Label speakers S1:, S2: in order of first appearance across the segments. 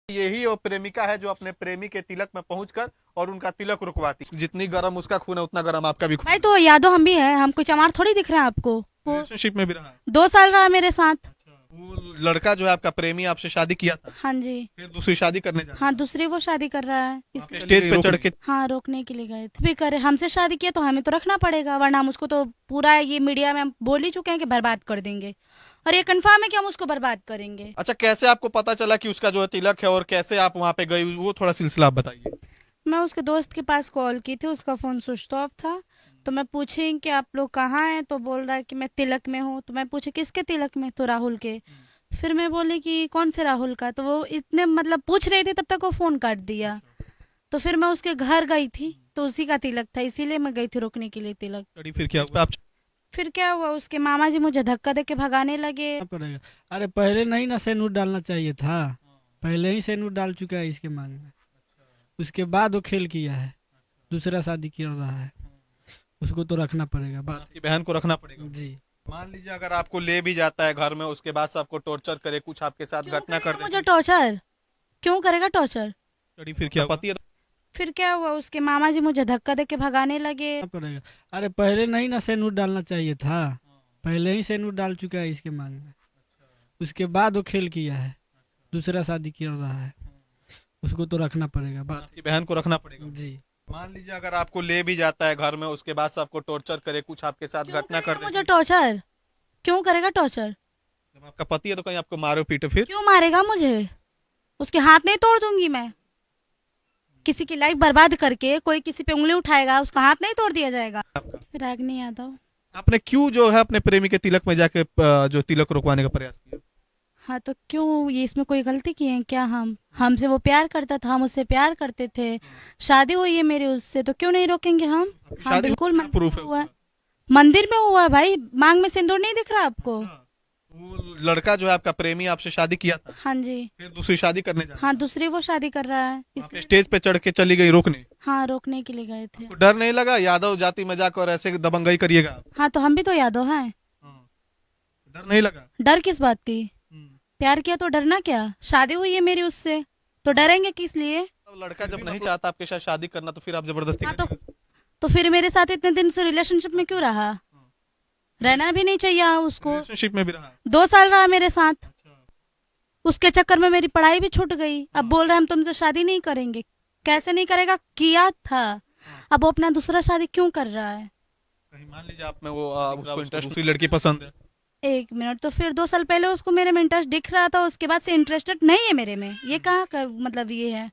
S1: यही वो प्रेमिका है जो अपने प्रेमी के तिलक में पहुंचकर और उनका तिलक रुकवाती। जितनी गर्म उसका खून है उतना गर्म आपका भी खून।
S2: भाई तो यादव हम भी हैं, हम कोई चमार थोड़ी दिख रहे हैं आपको। वो
S1: रिलेशनशिप में भी रहा।
S2: 2 साल रहा मेरे साथ।
S1: वो लड़का जो है आपका प्रेमी आपसे शादी किया था,
S2: हाँ जी।
S1: फिर दूसरी शादी करने जा
S2: हाँ, दूसरी वो शादी कर रहा है इसलिए।
S1: स्टेज पे चढ़ के
S2: हाँ, रोकने के लिए गए थे। भी करे हमसे शादी किया तो हमें तो रखना पड़ेगा, वरना हम उसको तो पूरा ये मीडिया में हम बोल ही चुके हैं कि बर्बाद कर देंगे, और ये कंफर्म है कि हम उसको बर्बाद करेंगे।
S1: अच्छा, कैसे आपको पता चला कि उसका जो है तिलक है और कैसे आप वहाँ पे गई, वो थोड़ा सिलसिला आप बताइए।
S2: मैं उसके दोस्त के पास कॉल की थी, उसका फोन स्विच ऑफ था। तो मैं पूछी कि आप लोग कहाँ हैं, तो बोल रहा है कि मैं तिलक में हूँ। तो मैं पूछी किसके तिलक में, तो राहुल के। फिर मैं बोली कि कौन से राहुल का, तो वो इतने मतलब पूछ रही थी तब तक वो फोन काट दिया। तो फिर मैं उसके घर गई थी, तो उसी का तिलक था, इसीलिए मैं गई थी रोकने के लिए तिलक।
S1: अरे फिर क्या हुआ? आप
S2: फिर क्या हुआ, उसके मामा जी मुझे धक्का दे के भगाने लगे।
S3: पड़ेगा। अरे पहले नहीं ना सेनूर डालना चाहिए था, पहले ही सेनूर डाल चुका है इसके मांग में। उसके बाद वो खेल किया है, दूसरा शादी कर रहा है, उसको तो रखना पड़ेगा बात।
S1: आपकी बहन को रखना पड़ेगा
S3: जी।
S1: मान लीजिए अगर आपको ले भी जाता है घर में, उसके बाद से आपको टॉर्चर करे, कुछ आपके साथ
S2: क्यों
S1: घटना कर
S2: करेगा
S1: दे,
S2: मुझे टॉर्चर, क्यों करेगा टॉर्चर।
S1: अरे फिर क्या पति है तो
S2: फिर क्या हुआ, उसके मामा जी मुझे धक्का दे के भगाने लगे।
S3: पड़ेगा। अरे पहले नहीं ना सेनूर डालना चाहिए था, पहले ही सेनूर डाल चुका है इसके मांग में। उसके बाद वो खेल किया है, दूसरा शादी कर रहा है, उसको तो रखना पड़ेगा बात।
S1: आपकी बहन को रखना पड़ेगा।
S3: जी।
S1: मान लीजिए अगर आपको ले भी जाता है घर में, उसके बाद से आपको टॉर्चर करे, कुछ आपके साथ
S2: क्यों
S1: घटना कर
S2: करेगा
S1: दे,
S2: मुझे टॉर्चर, क्यों करेगा टॉर्चर।
S1: जब आपका पति है तो कहीं आपको मारो पीटे, फिर
S2: क्यों मारेगा मुझे, उसके हाथ नहीं तोड़ दूंगी मैं। किसी की लाइफ बर्बाद करके कोई किसी पे उंगली उठाएगा, उसका हाथ नहीं तोड़ दिया जाएगा। रागनी यादव।
S1: आपने क्यों जो है अपने प्रेमी के तिलक में जाके जो तिलक रुकवाने का प्रयास किया?
S2: हाँ तो क्यों, ये इसमें कोई गलती की है क्या। हम हमसे वो प्यार करता था, हम उससे प्यार करते थे, शादी हुई है मेरी उससे, तो क्यों नहीं रोकेंगे हम। हाँ
S1: शादी
S2: बिल्कुल,
S1: हुई है,
S2: मंदिर
S1: प्रूफ
S2: में
S1: है
S2: हुआ है।
S1: उसका।
S2: मंदिर में हुआ है भाई, मांग में सिंदूर नहीं दिख रहा आपको।
S1: वो लड़का जो है आपका प्रेमी आपसे शादी किया था,
S2: हाँ जी।
S1: फिर दूसरी शादी करने जा
S2: हाँ, दूसरी वो शादी कर रहा है
S1: आप
S2: इसलिए।
S1: स्टेज पे चढ़ के चली गई रोकने।
S2: हाँ, रोकने के लिए गए थे।
S1: आपको डर नहीं लगा यादव जाति में जाकर ऐसे दबंगई करिएगा आप?
S2: हाँ तो हम भी तो यादव हैं।
S1: हाँ। डर नहीं लगा?
S2: डर किस बात की, प्यार किया तो डरना क्या, शादी हुई है मेरी उससे, तो डरेंगे किस लिए।
S1: तो लड़का जब नहीं चाहता आपके साथ शादी करना तो फिर आप जबरदस्ती
S2: हाँ
S1: करिएगा?
S2: तो फिर मेरे साथ इतने दिन से रिलेशनशिप में क्यों रहा, रहना भी नहीं चाहिए उसको।
S1: रिलेशनशिप में भी रहा।
S2: 2 साल रहा मेरे साथ, उसके चक्कर में मेरी पढ़ाई भी छूट गई। अब बोल रहे हैं हम तुमसे शादी नहीं करेंगे, कैसे नहीं करेगा, किया था। अब वो अपना दूसरा शादी क्यों कर रहा है।
S1: कहीं मान लीजिए आप में वो उसको इंटरेस्ट, दूसरी लड़की पसंद है,
S2: एक मिनट, तो फिर 2 साल पहले उसको मेरे में इंटरेस्ट दिख रहा था, उसके बाद से इंटरेस्टेड नहीं है मेरे में, ये कहाँ का मतलब ये है।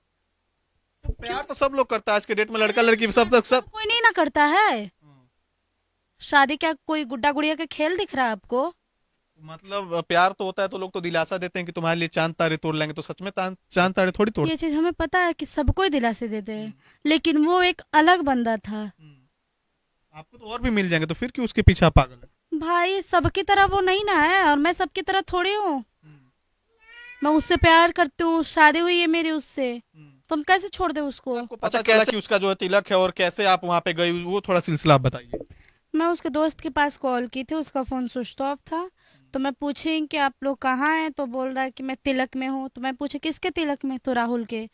S1: तो प्यार तो सब लोग करता है आज के डेट में, लड़का लड़की सब।
S2: कोई नहीं ना करता है शादी, क्या कोई गुड्डा गुड़िया के खेल दिख रहा है आपको।
S1: मतलब प्यार तो होता है तो लोग तो दिलासा देते हैं कि तुम्हारे लिए चांद तारे तोड़ लेंगे, तो सच में चांद तारे थोड़ी तोड़।
S2: ये चीज हमें पता है कि सबको ही दिलासे देते हैं, लेकिन वो एक अलग बंदा था।
S1: आपको तो और भी मिल जाएंगे, तो फिर क्यों उसके पीछे आप पागल है?
S2: भाई सबकी तरह वो नहीं ना है, और मैं सबकी तरह थोड़ी हूँ। मैं उससे प्यार करती हूँ, शादी हुई है मेरी उससे, तो हम कैसे छोड़ दे उसको।
S1: आपको पता चला कि उसका जो है तिलक है और कैसे आप वहाँ पे गई, वो थोड़ा सिलसिला आप बताइए।
S2: मैं उसके दोस्त के पास कॉल की थी, उसका फोन स्विच ऑफ था। तो मैं पूछी कि आप लोग कहाँ हैं, तो बोल रहा है कि मैं तिलक में हूँ। तो मैं पूछी किसके तिलक में, तो राहुल के।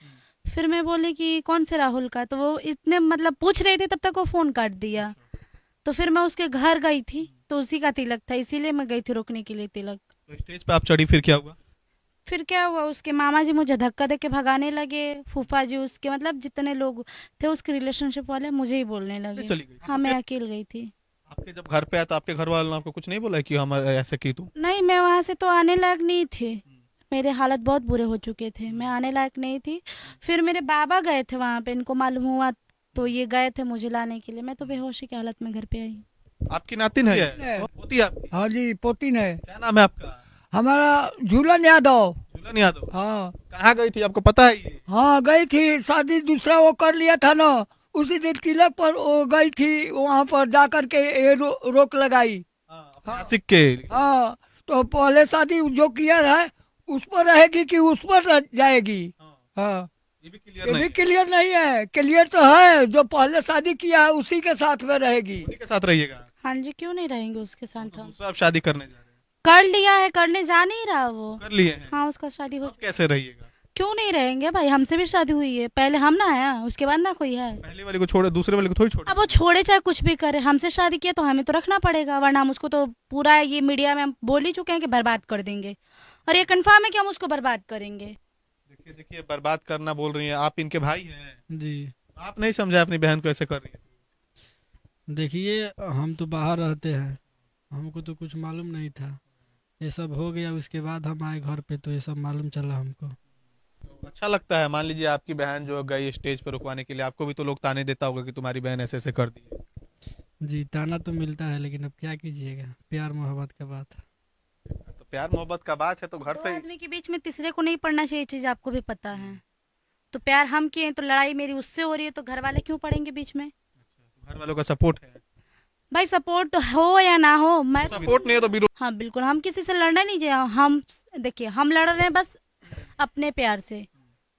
S2: फिर मैं बोली कि कौन से राहुल का, तो वो इतने मतलब पूछ रही थी तब तक वो फोन काट दिया। तो फिर मैं उसके घर गई थी, तो उसी का तिलक था, इसीलिए मैं गई थी रोकने के लिए तिलक।
S1: तो स्टेज पे आप चढ़ी, फिर क्या हुआ?
S2: फिर क्या हुआ, उसके मामा जी मुझे धक्का दे के भगाने लगे, फूफा जी उसके मतलब जितने लोग थे उसके रिलेशनशिप वाले मुझे ही बोलने लगे।
S1: चली गई?
S2: हाँ, मैं अकेले गई थी।
S1: आपके जब घर पे आया तो आपके घर वालों ने आपको कुछ नहीं बोला कि हम ऐसे की तू?
S2: नहीं, मैं वहां से तो आने लायक नहीं थी, मेरे हालत बहुत बुरे हो चुके थे, मैं आने लायक नहीं थी। फिर मेरे बाबा गए थे वहां पे, इनको मालूम हुआ तो ये गए थे मुझे लाने के लिए, मैं तो बेहोशी की हालत में घर पे आई।
S1: आपकी नातिन है? होती है आपकी?
S4: हाँ जी, पोतीन है
S1: क्या नाम है आपका?
S4: हमारा, झूलन यादव।
S1: झूलन यादव।
S4: हाँ
S1: कहाँ गई थी, आपको पता है ये?
S4: हाँ, गई थी शादी, दूसरा वो कर लिया था ना, उसी दिन तिलक पर वो गई थी, वहाँ पर जाकर के ये रोक लगाई।
S1: अपने आशिक के।
S4: हाँ, तो पहले शादी जो किया है उस पर रहेगी कि उस पर जाएगी। हाँ,
S1: ये भी क्लियर
S4: ये
S1: नहीं
S4: भी
S1: है।
S4: क्लियर नहीं है, क्लियर तो है, जो पहले शादी किया है उसी के साथ में रहेगी।
S1: उन्हीं के साथ रहिएगा?
S2: हाँ जी, क्यों नहीं रहेंगे उसके साथ
S1: तो
S2: हम।
S1: दूसरा आप शादी करने जा रहे हैं?
S2: कर लिया है, करने जा नहीं रहा वो।
S1: कर लिए हैं?
S2: हाँ, उसका शादी हो
S1: अब कैसे रहिएगा?
S2: क्यों नहीं रहेंगे भाई, हमसे भी शादी हुई है, पहले हम ना है उसके बाद ना कोई है।
S1: पहले वाले को छोड़े, दूसरे वाले को थोड़ी छोड़े।
S2: अब वो छोड़े चाहे कुछ भी करे, हमसे शादी किया तो हमें तो रखना पड़ेगा, वरना हम उसको तो पूरा ये मीडिया में हम बोल ही चुके हैं कि बर्बाद कर देंगे, और ये कंफर्म है कि हम उसको बर्बाद करेंगे।
S1: देखिए देखिए, बर्बाद करना बोल रही हैं आप, इनके भाई हैं,
S3: जी
S1: आप नहीं समझा अपनी बहन को ऐसे कर रही है।
S3: देखिए, हम तो बाहर रहते हैं, हमको तो कुछ मालूम नहीं था, ये सब हो गया उसके बाद हम आए घर पे तो ये सब मालूम चला हमको।
S1: तो अच्छा लगता है, मान लीजिए आपकी बहन जो गई स्टेज पर रुकवाने के लिए, आपको भी तो लोग ताने देता होगा कि तुम्हारी बहन ऐसे ऐसे कर दी है।
S3: जी ताना तो मिलता है, लेकिन अब क्या कीजिएगा, प्यार मोहब्बत का बात है।
S1: तो प्यार मोहब्बत का बात है तो घर
S2: दो
S1: से
S2: आदमी के बीच में तीसरे को नहीं पड़ना चाहिए, चीज आपको भी पता है। तो प्यार हम किए हैं, तो लड़ाई मेरी उससे हो रही है, तो घर वाले क्यों पड़ेंगे बीच में?
S1: घर वालों का सपोर्ट है।
S2: भाई सपोर्ट हो या ना हो, मैं तो
S1: सपोर्ट नहीं है तो विरोध।
S2: हाँ बिल्कुल, हम किसी से लड़ना नहीं चाहिए। हम देखिए, हम लड़ रहे हैं बस अपने प्यार से,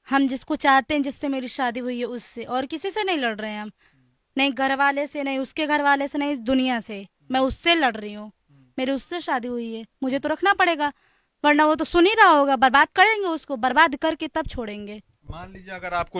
S2: हम जिसको चाहते हैं, जिससे मेरी शादी हुई है उससे, और किसी से नहीं लड़ रहे हैं हम, नहीं घर वाले से, नहीं उसके घर वाले से, नहीं दुनिया से। मैं उससे लड़ रही हूँ, मेरी उससे शादी हुई है, मुझे तो रखना पड़ेगा, वरना वो तो सुन ही रहा होगा, बर्बाद करेंगे उसको, बर्बाद करके तब छोड़ेंगे।
S1: मान लीजिए अगर आपको